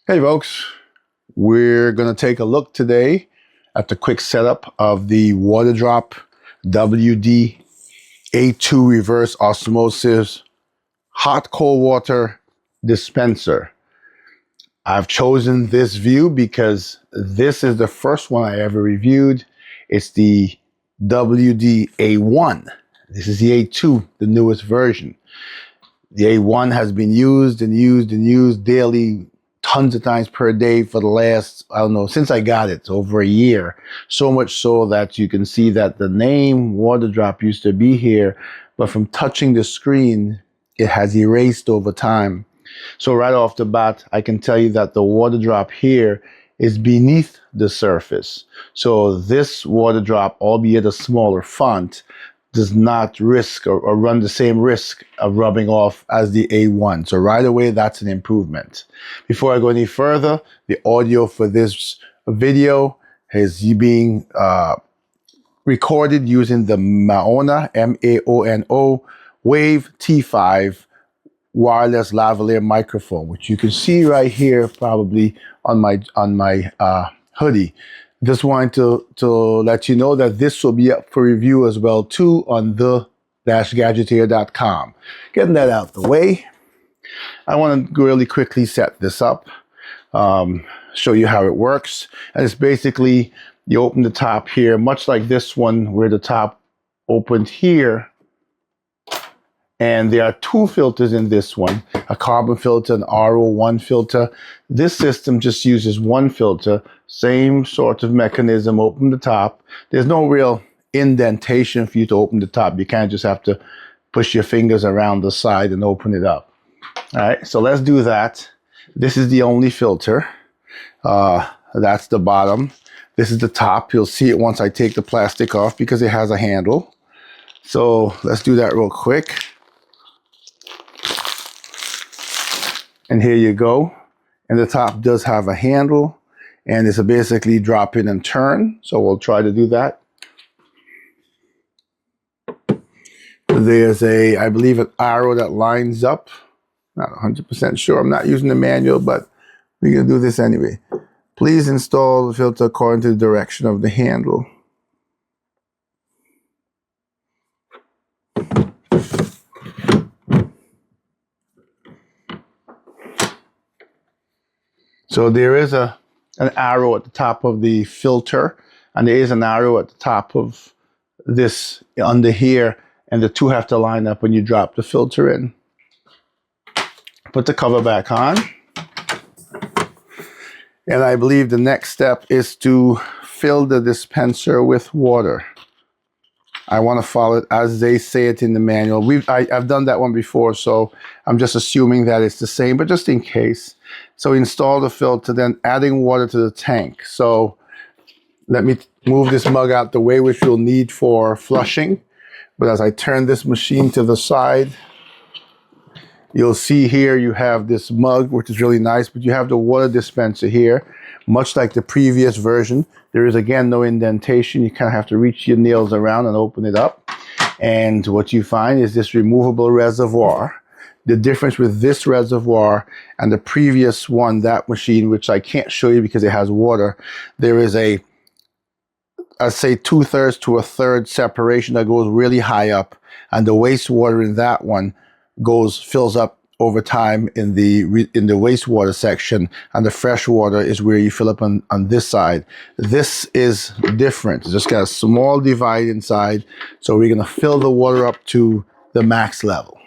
Hey folks, we're going to take a look today at the quick setup of the Waterdrop WD-A2 reverse osmosis hot cold water dispenser. I've chosen this view because this is the first one I ever reviewed. It's the WD-A1. This is the A2, the newest version. The A1 has been used and used and used daily, tons of times per day for the last, I don't know, since I got it, over a year. So much so that you can see that the name Waterdrop used to be here, but from touching the screen, it has erased over time. So right off the bat, I can tell you that the Waterdrop here is beneath the surface. So this Waterdrop, albeit a smaller font, does not risk or run the same risk of rubbing off as the A1. So right away, that's an improvement. Before I go any further, the audio for this video is being recorded using the Maono, M-A-O-N-O, Wave T5 wireless lavalier microphone, which you can see right here probably on my hoodie. Just wanted to let you know that this will be up for review as well too on the-gadgeteer.com. Getting that out the way, I want to really quickly set this up, show you how it works. And it's basically, you open the top here, much like this one where the top opened here. And there are two filters in this one, a carbon filter, an RO1 filter. This system just uses one filter, same sort of mechanism, open the top. There's no real indentation for you to open the top. You can't just have to push your fingers around the side and open it up. All right, so let's do that. This is the only filter. That's the bottom. This is the top. You'll see it once I take the plastic off because it has a handle. So let's do that real quick. And here you go. And the top does have a handle, and it's a basically drop in and turn. So we'll try to do that. There's I believe, an arrow that lines up. Not 100% sure. I'm not using the manual, but we're going to do this anyway. Please install the filter according to the direction of the handle. So there is an arrow at the top of the filter, and there is an arrow at the top of this under here, and the two have to line up when you drop the filter in. Put the cover back on. And I believe the next step is to fill the dispenser with water. I want to follow it as they say it in the manual. I've done that one before, so I'm just assuming that it's the same, but just in case. So install the filter, then adding water to the tank. So let me move this mug out the way, which we'll need for flushing. But as I turn this machine to the side, you'll see here you have this mug, which is really nice, but you have the water dispenser here. Much like the previous version, there is again no indentation. You kind of have to reach your nails around and open it up. And what you find is this removable reservoir. The difference with this reservoir and the previous one, that machine, which I can't show you because it has water, there is I'd say 2/3 to 1/3 separation that goes really high up, and the wastewater in that one fills up over time in the wastewater section, and the fresh water is where you fill up on this side. This is different. It's just got a small divide inside, so we're going to fill the water up to the max level.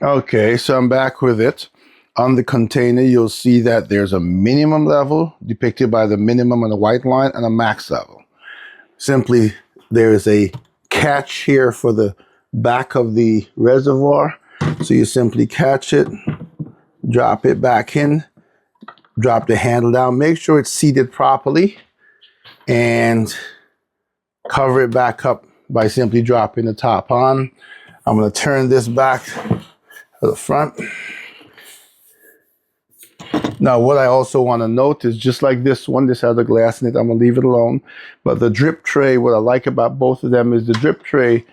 Okay, so I'm back with it. On the container, you'll see that there's a minimum level depicted by the minimum on the white line and a max level. Simply, there is a catch here for the back of the reservoir. So you simply catch it, drop it back in, drop the handle down, make sure it's seated properly, and cover it back up by simply dropping the top on. I'm going to turn this back to the front. Now, what I also want to note is just like this one, this has a glass in it. I'm going to leave it alone. But the drip tray, what I like about both of them is the drip tray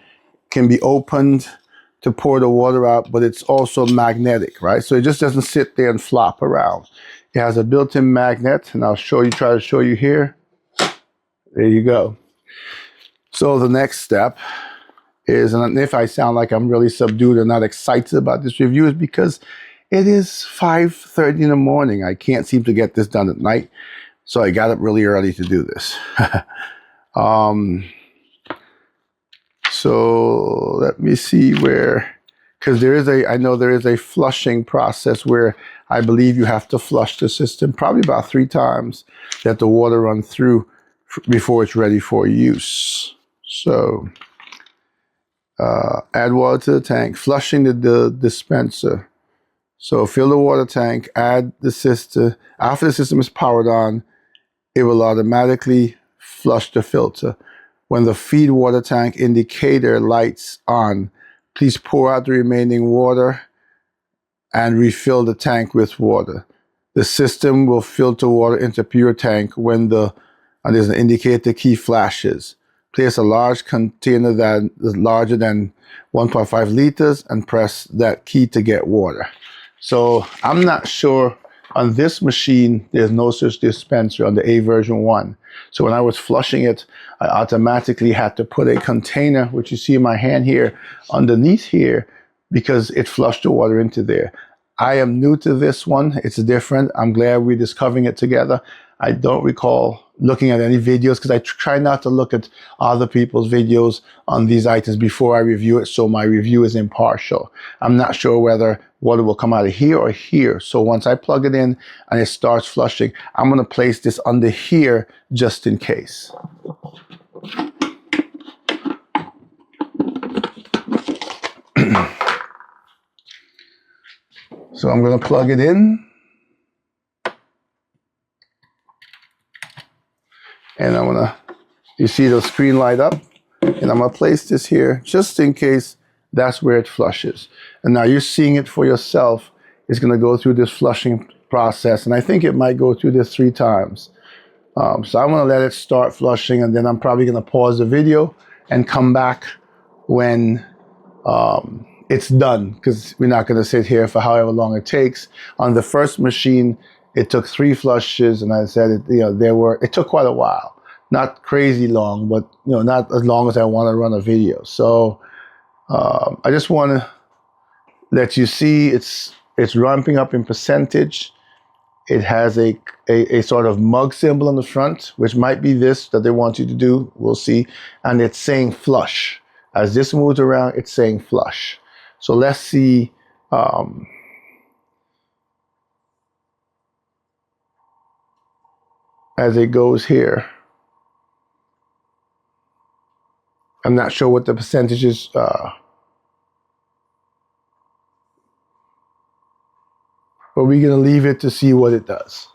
can be opened to pour the water out, but it's also magnetic, right? So it just doesn't sit there and flop around. It has a built-in magnet, and I'll try to show you here. There you go. So the next step is, and if I sound like I'm really subdued and not excited about this review, is because it is 5:30 in the morning. I can't seem to get this done at night, so I got up really early to do this. So let me see where, because I know there is a flushing process where I believe you have to flush the system probably about 3 times, that the water runs through before it's ready for use. So add water to the tank, flushing the dispenser. So fill the water tank, add the system. After the system is powered on, it will automatically flush the filter. When the feed water tank indicator lights on, please pour out the remaining water and refill the tank with water. The system will filter water into pure tank when there's an indicator key flashes. Place a large container that is larger than 1.5 liters and press that key to get water. So I'm not sure, on this machine, there's no such dispenser on the A version 1. So when I was flushing it, I automatically had to put a container, which you see in my hand here, underneath here, because it flushed the water into there. I am new to this one. It's different. I'm glad we're discovering it together. I don't recall looking at any videos, because I try not to look at other people's videos on these items before I review it, so my review is impartial. I'm not sure whether water will come out of here or here. So once I plug it in and it starts flushing, I'm going to place this under here just in case. So I'm going to plug it in. And I'm gonna, you see the screen light up, and I'm gonna place this here just in case that's where it flushes. And now you're seeing it for yourself. It's gonna go through this flushing process, and I think it might go through this 3 times. So I'm gonna let it start flushing, and then I'm probably gonna pause the video and come back when it's done, because we're not gonna sit here for however long it takes. On the first machine, it took 3 flushes, and I said it took quite a while. Not crazy long, but not as long as I want to run a video. So I just want to let you see it's ramping up in percentage. It has a sort of mug symbol on the front, which might be this that they want you to do. We'll see. And it's saying flush. As this moves around, it's saying flush. So let's see. As it goes here. I'm not sure what the percentages are. But we're going to leave it to see what it does.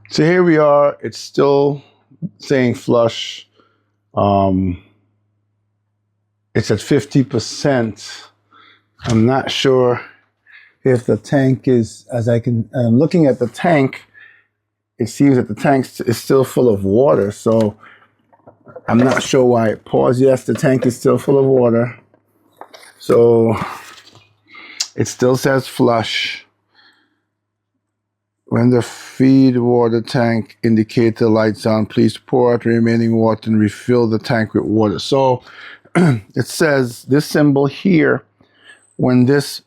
So here we are. It's still saying flush. It's at 50%. I'm not sure if the tank is, I'm looking at the tank, it seems that the tank is still full of water. So I'm not sure why it paused. Yes, the tank is still full of water. So it still says flush. When the feed water tank indicator lights on, please pour out the remaining water and refill the tank with water. So it says this symbol here, when this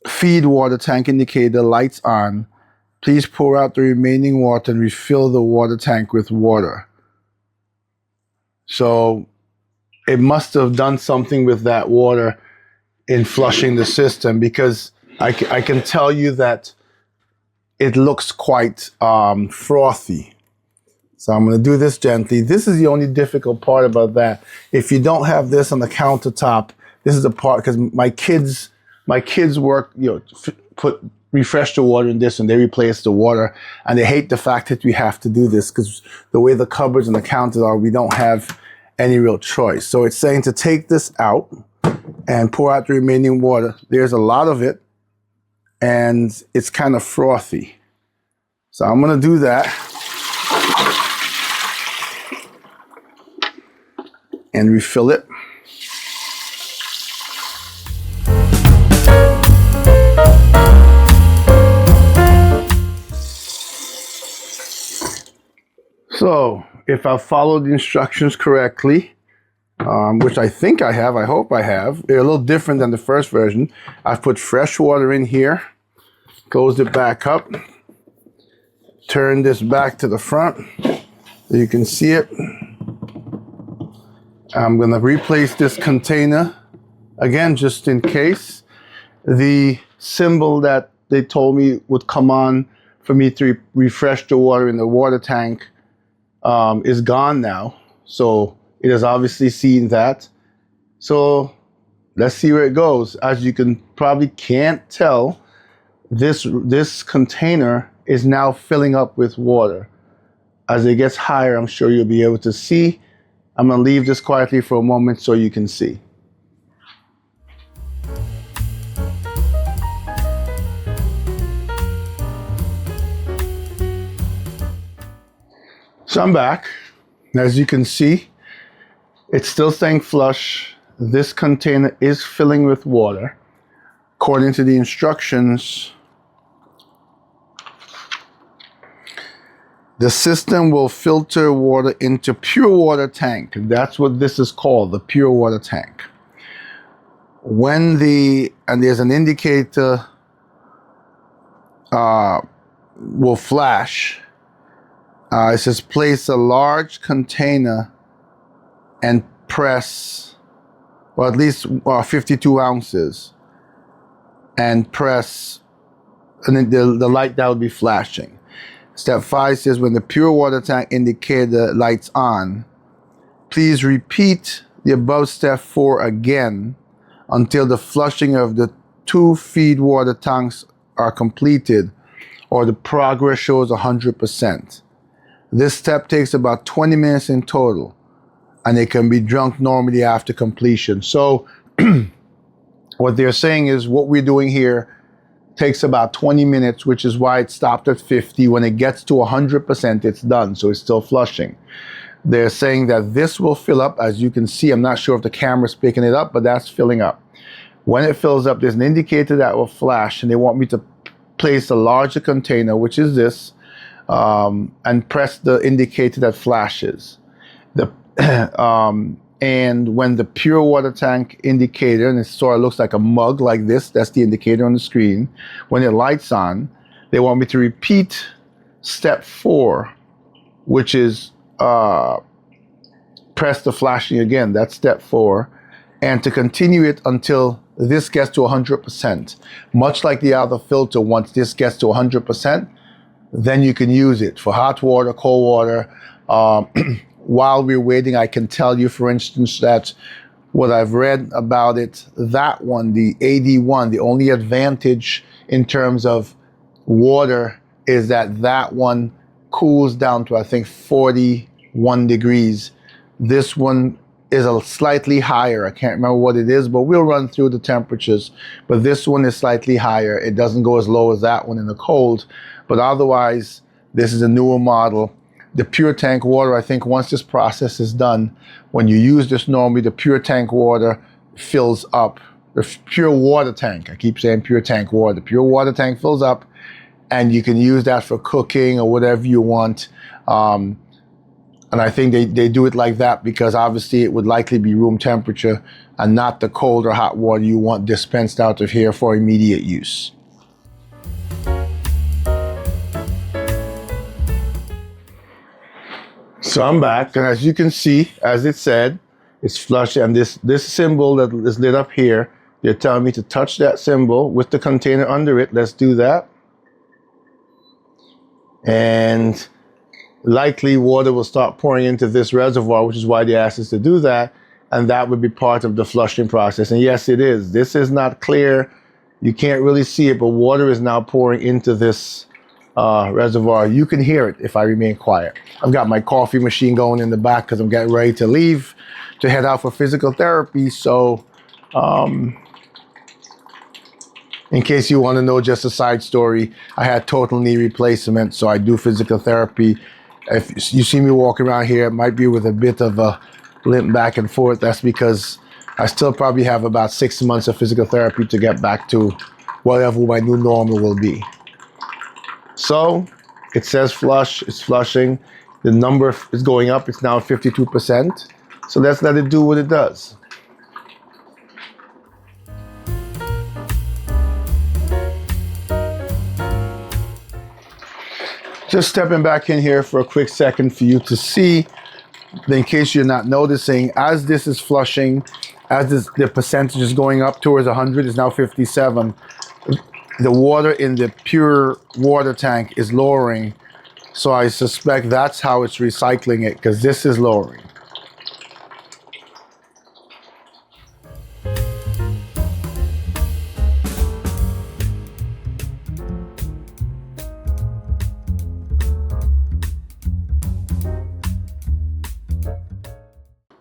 feed water tank indicator lights on, please pour out the remaining water and refill the water tank with water. So it must have done something with that water in flushing the system, because I can tell you that it looks quite frothy. So I'm going to do this gently. This is the only difficult part about that. If you don't have this on the countertop, this is the part, because my kids work, refresh the water in this and they replace the water, and they hate the fact that we have to do this because the way the cupboards and the counters are, we don't have any real choice. So it's saying to take this out and pour out the remaining water. There's a lot of it and it's kind of frothy. So I'm going to do that and refill it. So if I followed the instructions correctly, which I think I have, I hope I have, they're a little different than the first version. I've put fresh water in here, closed it back up, turn this back to the front so you can see it. I'm going to replace this container again, just in case. The symbol that they told me would come on for me to refresh the water in the water tank is gone now. So it has obviously seen that. So let's see where it goes. As you can probably can't tell, this container is now filling up with water. As it gets higher, I'm sure you'll be able to see. I'm going to leave this quietly for a moment so you can see. So I'm back. As you can see, it's still staying flush. This container is filling with water. According to the instructions, the system will filter water into pure water tank. That's what this is called, the pure water tank. And there's an indicator will flash. It says place a large container and press, or at least 52 ounces, and press, and then the light that will be flashing. Step 5 says when the pure water tank indicator lights on, please repeat the above step 4 again until the flushing of the 2 feed water tanks are completed or the progress shows 100%. This step takes about 20 minutes in total, and it can be drunk normally after completion. So what they're saying is what we're doing here takes about 20 minutes, which is why it stopped at 50. When it gets to 100%, it's done, so it's still flushing. They're saying that this will fill up, as you can see. I'm not sure if the camera's picking it up, but that's filling up. When it fills up, there's an indicator that will flash, and they want me to place a larger container, which is this, and press the indicator that flashes. And when the pure water tank indicator, and it sort of looks like a mug like this, that's the indicator on the screen. When it lights on, they want me to repeat step 4, which is press the flashing again. That's step 4. And to continue it until this gets to 100%. Much like the other filter, once this gets to 100%, then you can use it for hot water, cold water. While we're waiting, I can tell you, for instance, that what I've read about it, that one, the AD1, the only advantage in terms of water is that one cools down to, I think, 41 degrees. This one is a slightly higher. I can't remember what it is, but we'll run through the temperatures. But this one is slightly higher. It doesn't go as low as that one in the cold. But otherwise, this is a newer model. The pure tank water, I think once this process is done, when you use this normally, the pure tank water fills up. The pure water tank, I keep saying pure tank water. The pure water tank fills up, and you can use that for cooking or whatever you want. And I think they do it like that because obviously it would likely be room temperature and not the cold or hot water you want dispensed out of here for immediate use. So I'm back, and as you can see, as it said, it's flush, and this symbol that is lit up here, they're telling me to touch that symbol with the container under it. Let's do that. And likely water will start pouring into this reservoir, which is why they asked us to do that. And that would be part of the flushing process. And yes, it is. This is not clear. You can't really see it, but water is now pouring into this reservoir. You can hear it if I remain quiet. I've got my coffee machine going in the back because I'm getting ready to leave to head out for physical therapy. So in case you want to know, just a side story, I had total knee replacement, so I do physical therapy. If you see me walk around here, it might be with a bit of a limp back and forth. That's because I still probably have about 6 months of physical therapy to get back to whatever my new normal will be. So it says flush, it's flushing. The number is going up, it's now 52%. So let's let it do what it does. Just stepping back in here for a quick second for you to see, in case you're not noticing, as this is flushing, as the percentage is going up towards 100, it's now 57. The water in the pure water tank is lowering. So I suspect that's how it's recycling it, because this is lowering.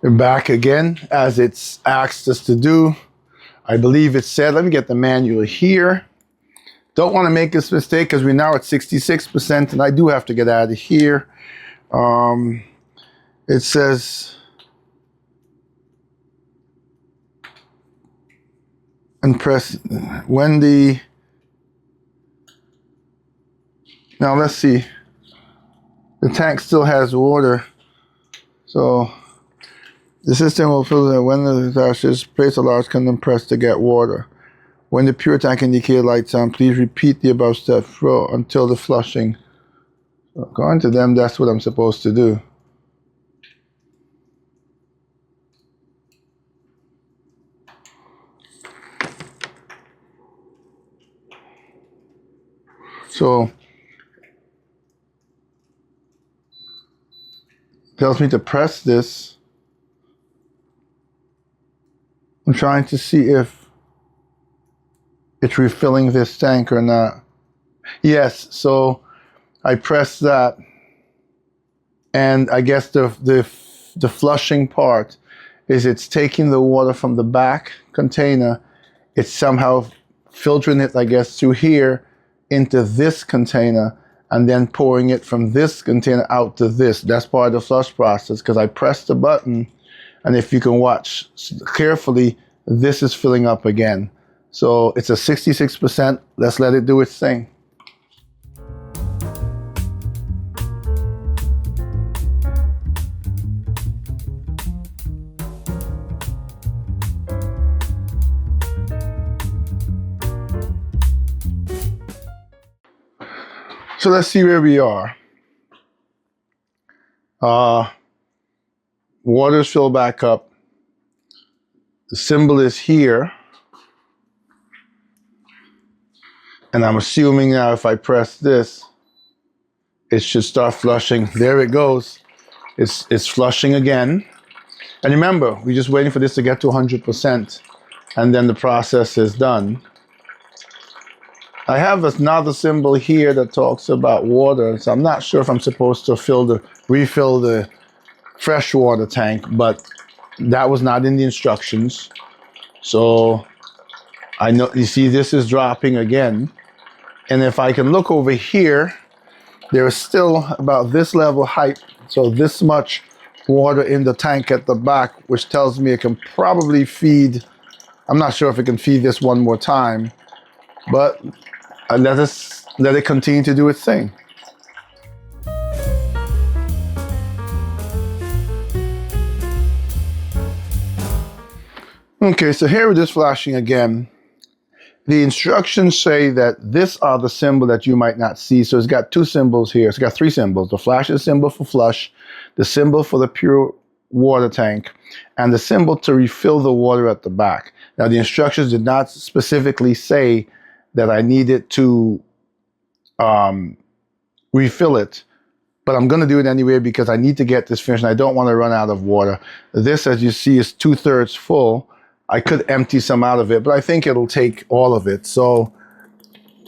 We're back again, as it's asked us to do. I believe it said, let me get the manual here. Don't want to make this mistake because we're now at 66%, and I do have to get out of here. It says, and press when the, now let's see, the tank still has water, so the system will fill that when the dashes place a large condom press to get water. When the pure tank indicator lights on, please repeat the above step flow until the flushing. So according to them, that's what I'm supposed to do. So tells me to press this. I'm trying to see if it's refilling this tank or not. Yes, so I press that, and I guess the flushing part is it's taking the water from the back container, it's somehow filtering it, I guess, through here into this container, and then pouring it from this container out to this. That's part of the flush process, because I pressed the button, and if you can watch carefully, this is filling up again. So it's a 66%. Let's let it do its thing. So let's see where we are. Water's filled back up. The symbol is here. And I'm assuming now if I press this, it should start flushing. There it goes. It's flushing again. And remember, we're just waiting for this to get to 100%, and then the process is done. I have another symbol here that talks about water, so I'm not sure if I'm supposed to refill the freshwater tank, but that was not in the instructions. So I know, you see this is dropping again. And if I can look over here, there is still about this level height, so this much water in the tank at the back, which tells me it can probably feed, I'm not sure if it can feed this one more time, but let it continue to do its thing. Okay, so here it is flashing again. The instructions say that these are the symbol that you might not see. So it's got two symbols here. It's got three symbols. The flash is symbol for flush, the symbol for the pure water tank, and the symbol to refill the water at the back. Now the instructions did not specifically say that I needed to refill it but I'm going to do it anyway because I need to get this finished and I don't want to run out of water. This, as you see, is 2/3 full. I could empty some out of it, but I think it'll take all of it. So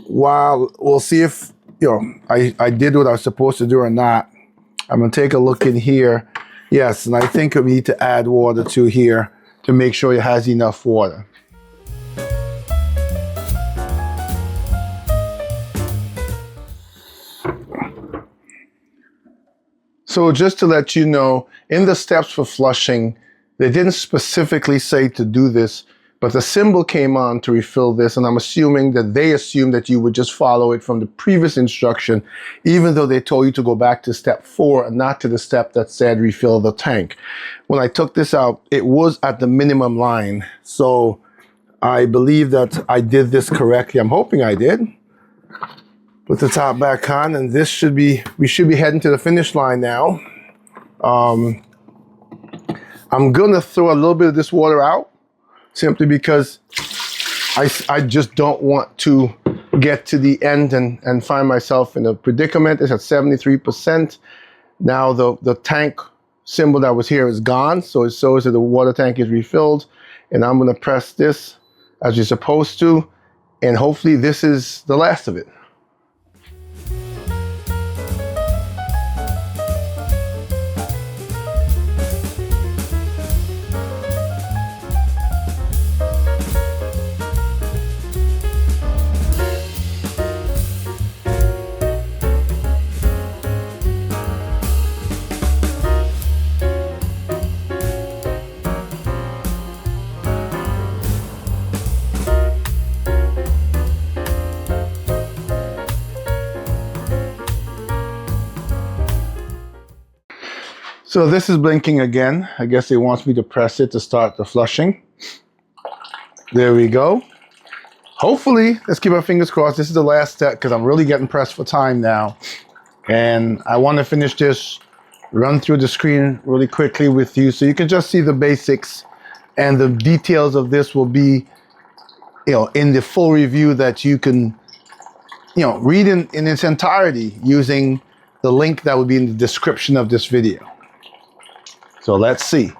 while we'll see if, you know, I did what I was supposed to do or not. I'm going to take a look in here. Yes, and I think we need to add water to here to make sure it has enough water. So just to let you know, in the steps for flushing, they didn't specifically say to do this, but the symbol came on to refill this, and I'm assuming that they assumed that you would just follow it from the previous instruction, even though they told you to go back to step 4 and not to the step that said refill the tank. When I took this out, it was at the minimum line, so I believe that I did this correctly. I'm hoping I did. Put the top back on, and we should be heading to the finish line now. I'm gonna throw a little bit of this water out, simply because I just don't want to get to the end and find myself in a predicament. It's at 73%. Now the tank symbol that was here is gone, so it shows that the water tank is refilled. And I'm gonna press this as you're supposed to, and hopefully this is the last of it. So this is blinking again. I guess it wants me to press it to start the flushing. There we go. Hopefully, let's keep our fingers crossed. This is the last step because I'm really getting pressed for time now. And I want to finish this, run through the screen really quickly with you so you can just see the basics, and the details of this will be, you know, in the full review that you can, you know, read in its entirety using the link that will be in the description of this video. So let's see.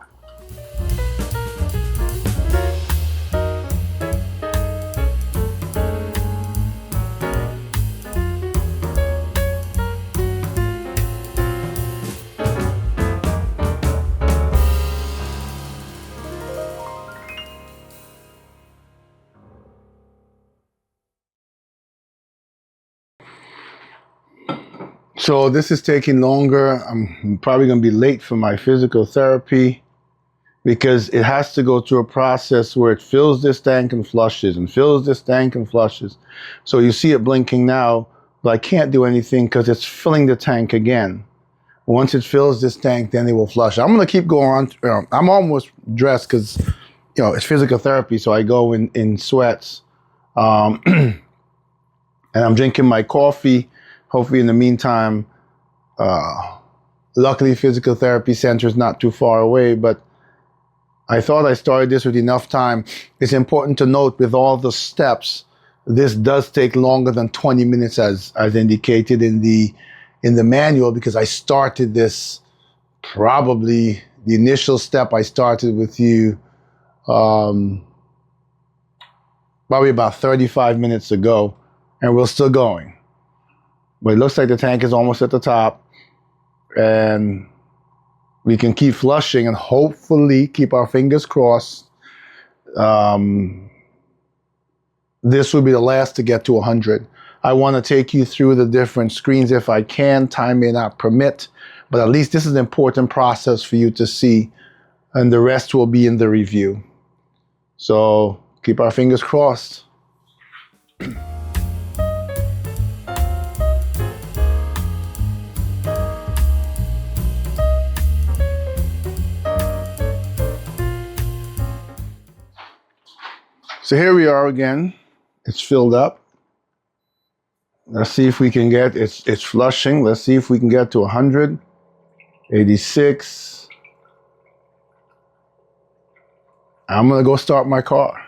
So this is taking longer. I'm probably going to be late for my physical therapy because it has to go through a process where it fills this tank and flushes and fills this tank and flushes. So you see it blinking now, but I can't do anything because it's filling the tank again. Once it fills this tank, then it will flush. I'm going to keep going on. I'm almost dressed because, you know, it's physical therapy, so I go in sweats. And I'm drinking my coffee. Hopefully in the meantime, luckily physical therapy center is not too far away, but I thought I started this with enough time. It's important to note with all the steps, this does take longer than 20 minutes as indicated in the manual, because I started this probably the initial step I started with you probably about 35 minutes ago, and we're still going. But it looks like the tank is almost at the top, and we can keep flushing and hopefully keep our fingers crossed. This will be the last to get to 100. I want to take you through the different screens if I can. Time may not permit, but at least this is an important process for you to see, and the rest will be in the review. So keep our fingers crossed. So here we are again. It's filled up. Let's see if we can get, it's flushing. Let's see if we can get to 100, 86. I'm gonna go start my car.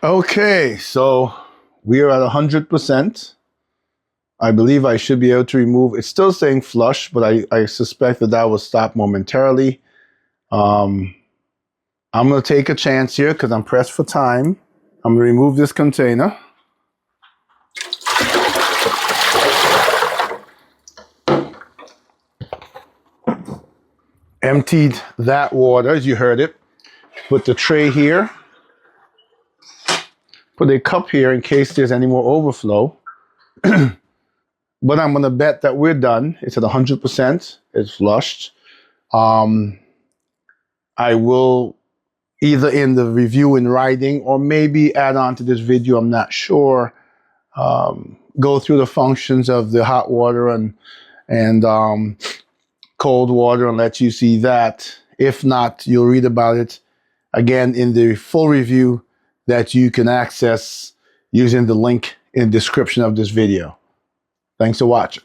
Okay, so we are at 100%. I believe I should be able to remove. It's still saying flush, but I suspect that will stop momentarily. I'm going to take a chance here because I'm pressed for time. I'm going to remove this container. Emptied that water, as you heard it. Put the tray here. Put a cup here in case there's any more overflow. But I'm going to bet that we're done. It's at 100%. It's flushed. I will either in the review in writing or maybe add on to this video, I'm not sure, go through the functions of the hot water and cold water and let you see that. If not, you'll read about it again in the full review that you can access using the link in the description of this video. Thanks for watching.